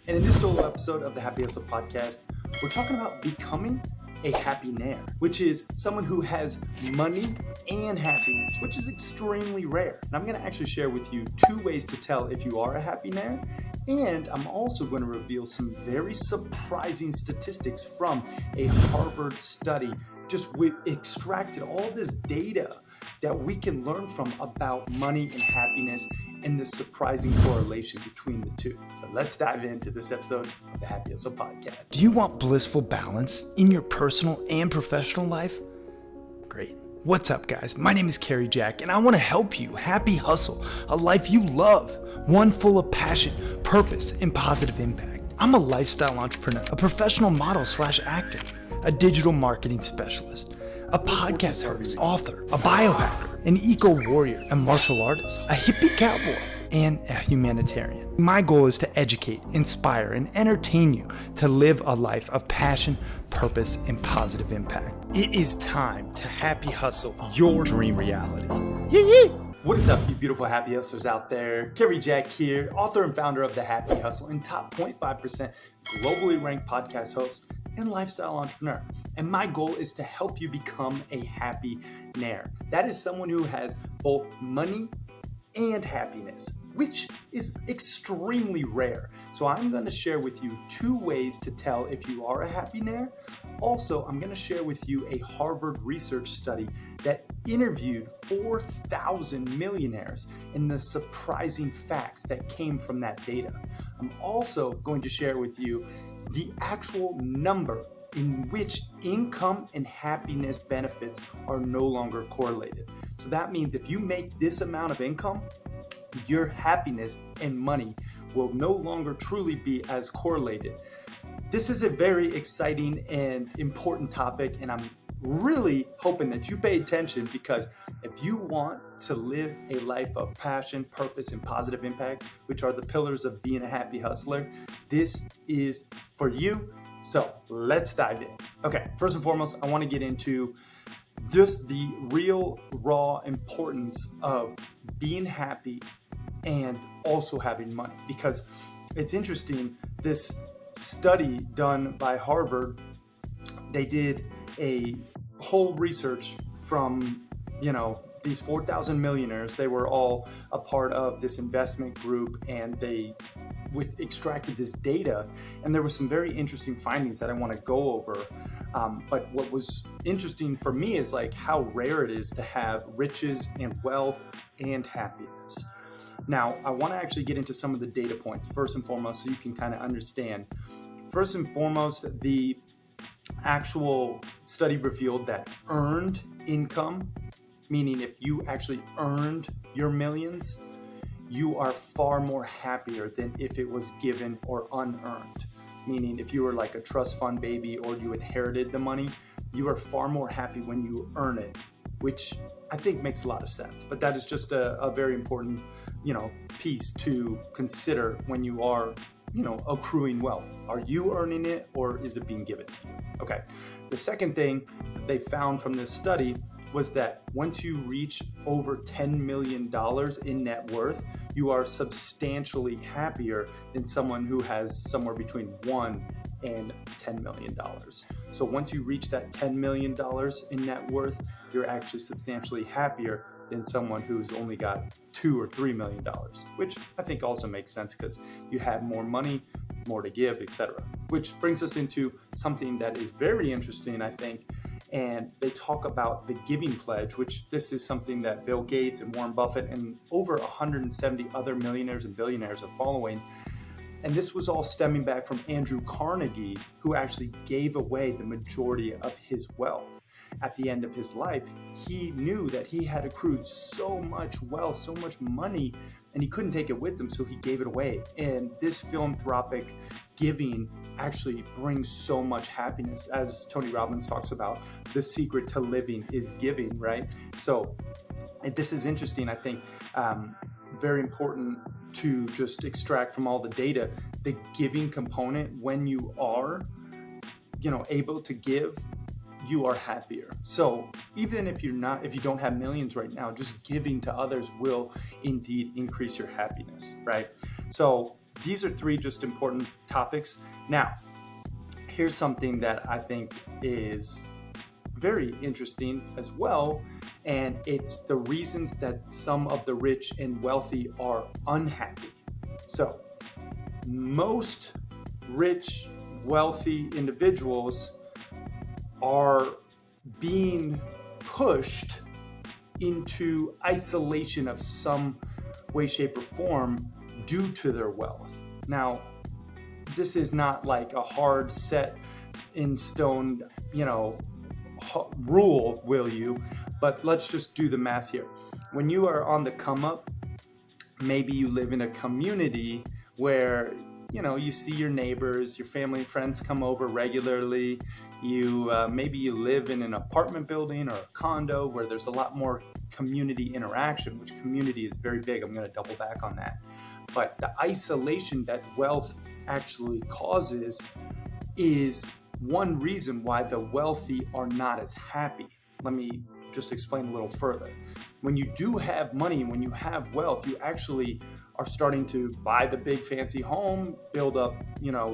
And in this solo episode of the Happyest podcast, we're talking about becoming a happynaire, which is someone who has money and happiness, which is extremely rare. And I'm going to actually share with you 2 ways to tell if you are a happynaire. And I'm also going to reveal some very surprising statistics from a Harvard study. We extracted all this data that we can learn from about money and happiness and the surprising correlation between the two. So let's dive into this episode of the Happyest podcast. Do you want blissful balance in your personal and professional life? Great. What's up, guys? My name is Cary Jack, and I want to help you happy hustle a life you love, one full of passion, purpose, and positive impact. I'm a lifestyle entrepreneur, a professional model / actor, a digital marketing specialist, a podcast host, author, a biohacker, an eco-warrior, a martial artist, a hippie cowboy, and a humanitarian. My goal is to educate, inspire, and entertain you to live a life of passion, purpose, and positive impact. It is time to happy hustle your dream reality. Yee! What is up, you beautiful happy hustlers out there? Cary Jack here, author and founder of The Happy Hustle and top 0.5% globally ranked podcast host and lifestyle entrepreneur. And my goal is to help you become a happynaire. That is someone who has both money and happiness, which is extremely rare. So I'm going to share with you 2 ways to tell if you are a happynaire. Also, I'm going to share with you a Harvard research study that interviewed 4,000 millionaires and the surprising facts that came from that data. I'm also going to share with you the actual number in which income and happiness benefits are no longer correlated. So that means if you make this amount of income, your happiness and money will no longer truly be as correlated. This is a very exciting and important topic, and I'm really hoping that you pay attention, because if you want to live a life of passion, purpose, and positive impact, which are the pillars of being a happy hustler, this is for you. So let's dive in. Okay, first and foremost, I want to get into just the real raw importance of being happy and also having money, because it's interesting. This study done by Harvard, they did a whole research from, these 4,000 millionaires. They were all a part of this investment group, and they extracted this data, and there were some very interesting findings that I want to go over. But what was interesting for me is like how rare it is to have riches and wealth and happiness. Now, I want to actually get into some of the data points first and foremost, so you can kind of understand. First and foremost, the actual study revealed that earned income, meaning if you actually earned your millions, you are far more happier than if it was given or unearned. Meaning if you were like a trust fund baby or you inherited the money, you are far more happy when you earn it, which I think makes a lot of sense. But that is just a very important, piece to consider when you are, accruing wealth. Are you earning it, or is it being given to you? Okay. The second thing that they found from this study was that once you reach over $10 million in net worth, you are substantially happier than someone who has somewhere between $1 and $10 million. So once you reach that $10 million in net worth, you're actually substantially happier than someone who's only got $2 or $3 million, which I think also makes sense because you have more money, more to give, etc. Which brings us into something that is very interesting, I think. And they talk about the giving pledge, which this is something that Bill Gates and Warren Buffett and over 170 other millionaires and billionaires are following. And this was all stemming back from Andrew Carnegie, who actually gave away the majority of his wealth. At the end of his life, he knew that he had accrued so much wealth, so much money, and he couldn't take it with him, so he gave it away. And this philanthropic giving actually brings so much happiness. As Tony Robbins talks about, the secret to living is giving, right? So this is interesting, I think, very important to just extract from all the data, the giving component. When you are, able to give, you are happier. So even if you don't have millions right now, just giving to others will indeed increase your happiness, right? So these are three just important topics. Now, here's something that I think is very interesting as well, and it's the reasons that some of the rich and wealthy are unhappy. So, most rich, wealthy individuals are being pushed into isolation of some way, shape, or form due to their wealth. Now, this is not like a hard set in stone, rule, will you? But let's just do the math here. When you are on the come up, maybe you live in a community where, you see your neighbors, your family and friends come over regularly. Maybe you live in an apartment building or a condo where there's a lot more community interaction, which community is very big. I'm going to double back on that. But the isolation that wealth actually causes is one reason why the wealthy are not as happy. Let me just explain a little further. When you do have money, when you have wealth, you actually are starting to buy the big fancy home, build up,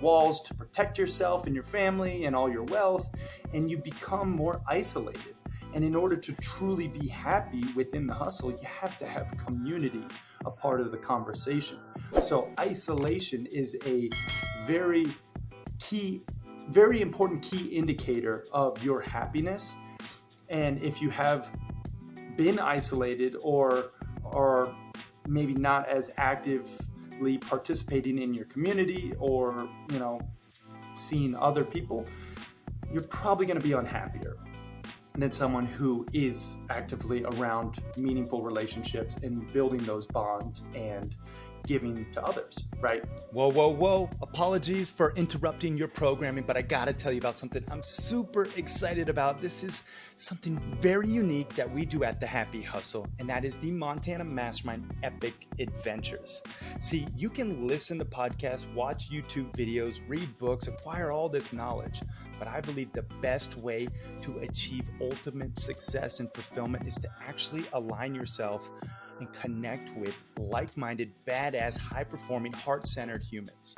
walls to protect yourself and your family and all your wealth, and you become more isolated. And in order to truly be happy within the hustle, you have to have community a part of the conversation. So isolation is a very important key indicator of your happiness. And if you have been isolated or maybe not as actively participating in your community or, seeing other people, you're probably going to be unhappier than someone who is actively around meaningful relationships and building those bonds and giving to others, right? Whoa. Apologies for interrupting your programming, but I gotta tell you about something I'm super excited about. This is something very unique that we do at the Happy Hustle, and that is the Montana Mastermind Epic Adventures. See, you can listen to podcasts, watch YouTube videos, read books, acquire all this knowledge, but I believe the best way to achieve ultimate success and fulfillment is to actually align yourself and connect with like-minded, badass, high-performing, heart-centered humans.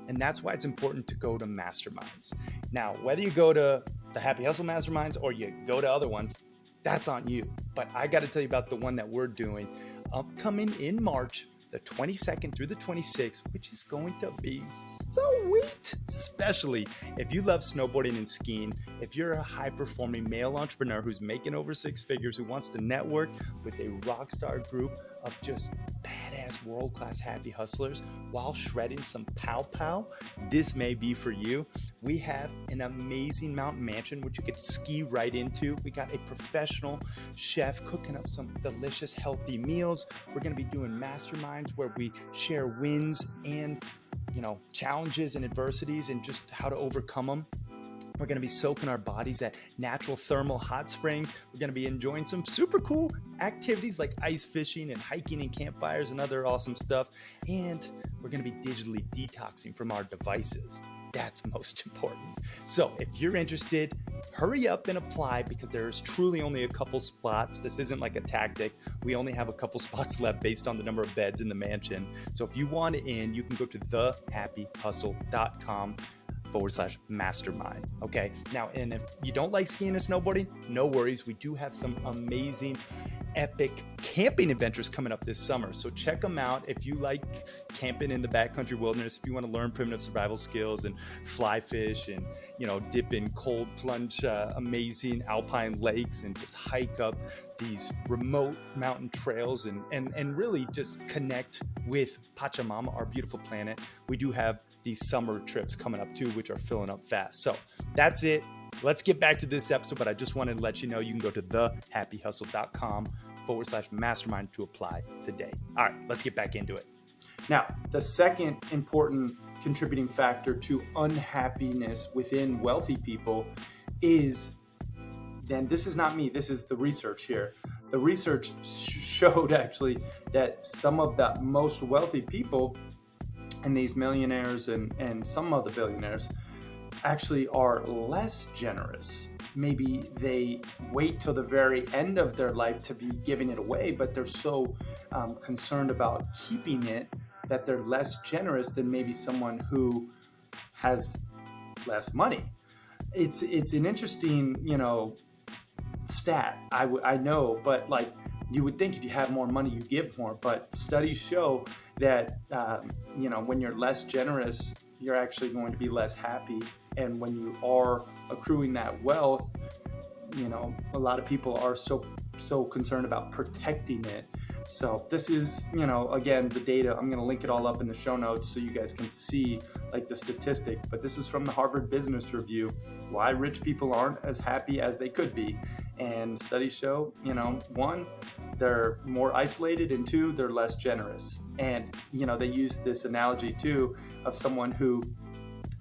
And that's why it's important to go to masterminds. Now, whether you go to the Happy Hustle masterminds or you go to other ones, that's on you. But I got to tell you about the one that we're doing upcoming in March, the 22nd through the 26th, which is going to be sweet, especially if you love snowboarding and skiing. If you're a high-performing male entrepreneur who's making over six figures, who wants to network with a rock star group of just badass world-class happy hustlers while shredding some pow-pow, this may be for you. We have an amazing mountain mansion which you could ski right into. We got a professional chef cooking up some delicious, healthy meals. We're going to be doing masterminds where we share wins and challenges and adversities and just how to overcome them. We're going to be soaking our bodies at natural thermal hot springs. We're going to be enjoying some super cool activities like ice fishing and hiking and campfires and other awesome stuff. And we're going to be digitally detoxing from our devices. That's most important. So if you're interested, hurry up and apply because there's truly only a couple spots. This isn't like a tactic. We only have a couple spots left based on the number of beds in the mansion. So if you want in, you can go to thehappyhustle.com/mastermind. Okay. Now, and if you don't like skiing and snowboarding, no worries. We do have some amazing epic camping adventures coming up this summer. So check them out. If you like camping in the backcountry wilderness, if you want to learn primitive survival skills and fly fish and, dip in cold plunge, amazing alpine lakes and just hike up these remote mountain trails and really just connect with Pachamama, our beautiful planet. We do have these summer trips coming up too, which are filling up fast. So that's it. Let's get back to this episode, but I just wanted to let you know you can go to thehappyhustle.com/mastermind to apply today. All right, let's get back into it. Now, the second important contributing factor to unhappiness within wealthy people is, and this is not me, this is the research here. The research showed actually that some of the most wealthy people and these millionaires and some of the billionaires actually are less generous. Maybe they wait till the very end of their life to be giving it away, but they're so concerned about keeping it that they're less generous than maybe someone who has less money. It's an interesting, stat. I know, but like you would think if you have more money, you give more. But studies show that when you're less generous, you're actually going to be less happy. And when you are accruing that wealth, a lot of people are so concerned about protecting it. So this is, again, the data. I'm going to link it all up in the show notes so you guys can see like the statistics. But this is from the Harvard Business Review, why rich people aren't as happy as they could be. And studies show, one, they're more isolated, and two, they're less generous. And, they use this analogy too of someone who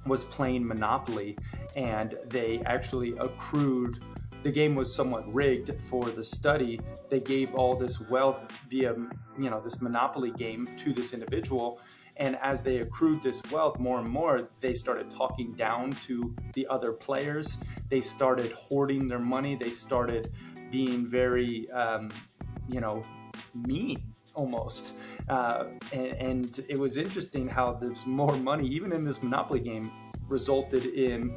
was playing Monopoly and they actually accrued. The game was somewhat rigged for the study. They gave all this wealth via, this Monopoly game to this individual. And as they accrued this wealth more and more, they started talking down to the other players. They started hoarding their money. They started being very, mean almost. And it was interesting how there's more money, even in this Monopoly game, resulted in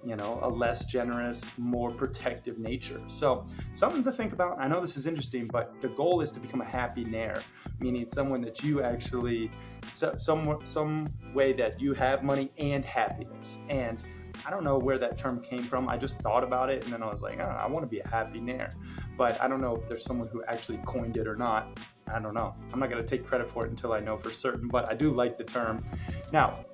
a less generous, more protective nature. So something to think about. I know this is interesting, but the goal is to become a happynaire, meaning someone that you actually, some way that you have money and happiness. And I don't know where that term came from. I just thought about it and then I was like, I want to be a happynaire. But I don't know if there's someone who actually coined it or not. I don't know. I'm not going to take credit for it until I know for certain, but I do like the term. Now,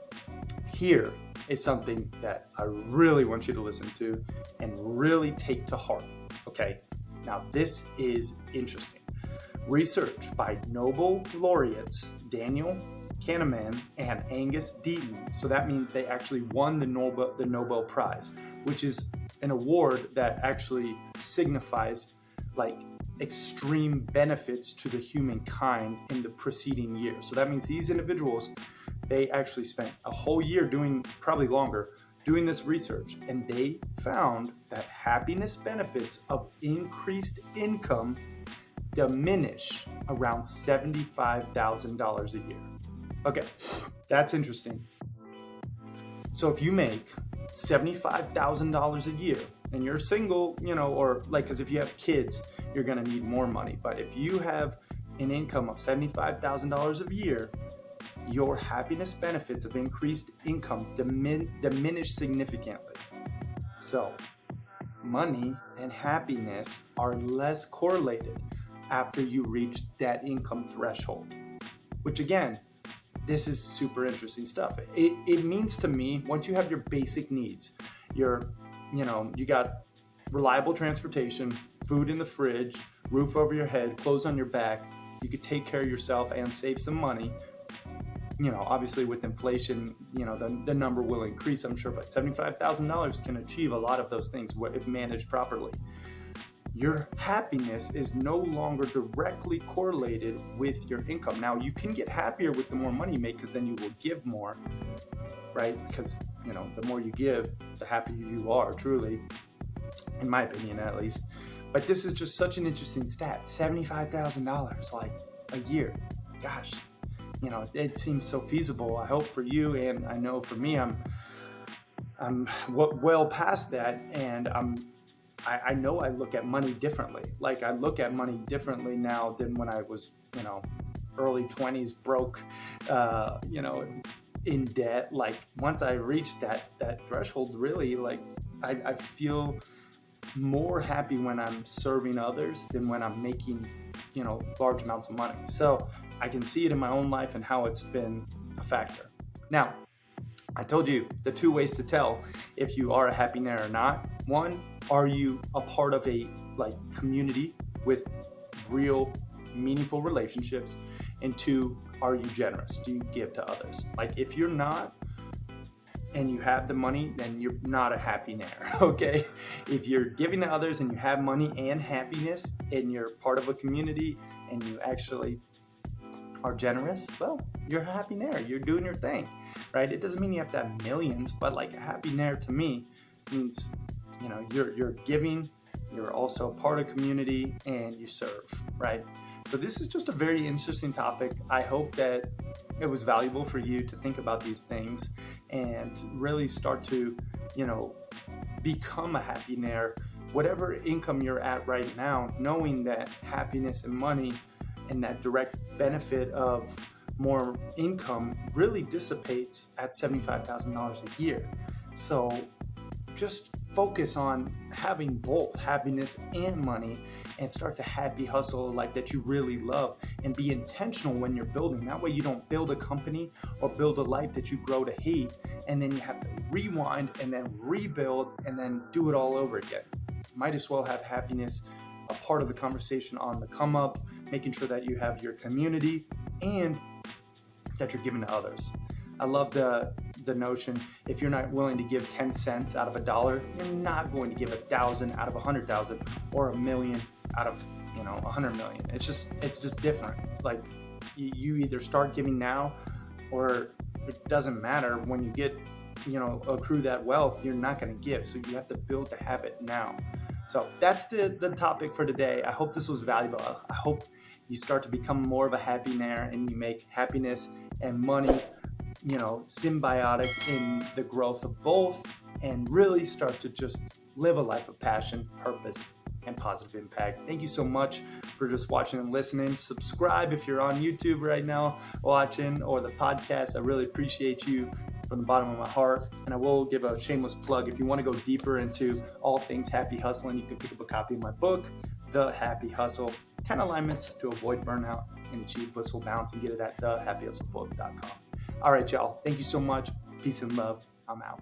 here is something that I really want you to listen to and really take to heart, okay? Now, this is interesting. Research by Nobel laureates Daniel Kahneman and Angus Deaton. So that means they actually won the Nobel Prize, which is an award that actually signifies like extreme benefits to the humankind in the preceding year. So that means these individuals, they actually spent a whole year probably longer, doing this research, and they found that happiness benefits of increased income diminish around $75,000 a year. Okay, that's interesting. So if you make $75,000 a year and you're single, or like, because if you have kids, you're going to need more money. But if you have an income of $75,000 a year, your happiness benefits of increased income diminish significantly. So money and happiness are less correlated after you reach that income threshold, which again, this is super interesting stuff. It means to me, once you have your basic needs, you got reliable transportation, food in the fridge, roof over your head, clothes on your back, you could take care of yourself and save some money. Obviously with inflation, the number will increase, I'm sure, but $75,000 can achieve a lot of those things if managed properly. Your happiness is no longer directly correlated with your income. Now, you can get happier with the more money you make because then you will give more, right? Because, the more you give, the happier you are, truly, in my opinion, at least. But this is just such an interesting stat, $75,000, like a year. Gosh. It seems so feasible. I hope for you, and I know for me, I'm well past that, and I know I look at money differently. Like I look at money differently now than when I was, early 20s, broke, in debt. Like once I reached that threshold, really, like I feel more happy when I'm serving others than when I'm making, large amounts of money. So I can see it in my own life and how it's been a factor. Now, I told you the two ways to tell if you are a happynaire or not. One, are you a part of a community with real meaningful relationships? And two, are you generous? Do you give to others? Like if you're not and you have the money, then you're not a happynaire, okay? If you're giving to others and you have money and happiness and you're part of a community and you actually are generous, well, you're a happynaire. You're doing your thing, right? It doesn't mean you have to have millions, but like a happynaire to me means, you're giving, you're also a part of community, and you serve, right? So this is just a very interesting topic. I hope that it was valuable for you to think about these things and really start to, become a happynaire. Whatever income you're at right now, knowing that happiness and money and that direct benefit of more income really dissipates at $75,000 a year. So just focus on having both happiness and money and start to happy hustle a life that you really love, and be intentional when you're building. That way you don't build a company or build a life that you grow to hate, and then you have to rewind and then rebuild and then do it all over again. Might as well have happiness a part of the conversation on the come up, making sure that you have your community and that you're giving to others. I love the notion, if you're not willing to give 10 cents out of $1, you're not going to give 1,000 out of 100,000 or 1,000,000 out of 100 million. It's just different. Like you either start giving now, or it doesn't matter when you get accrue that wealth, you're not going to give. So you have to build the habit now. So that's the topic for today. I hope this was valuable. I hope you start to become more of a happynaire and you make happiness and money symbiotic in the growth of both, and really start to just live a life of passion, purpose, and positive impact. Thank you so much for just watching and listening. Subscribe if you're on YouTube right now watching, or the podcast. I really appreciate you from the bottom of my heart. And I will give a shameless plug. If you want to go deeper into all things happy hustling, you can pick up a copy of my book, The Happy Hustle, 10 Alignments to Avoid Burnout and Achieve Blissful Balance. You can get it at thehappyhustlebook.com. All right, y'all. Thank you so much. Peace and love. I'm out.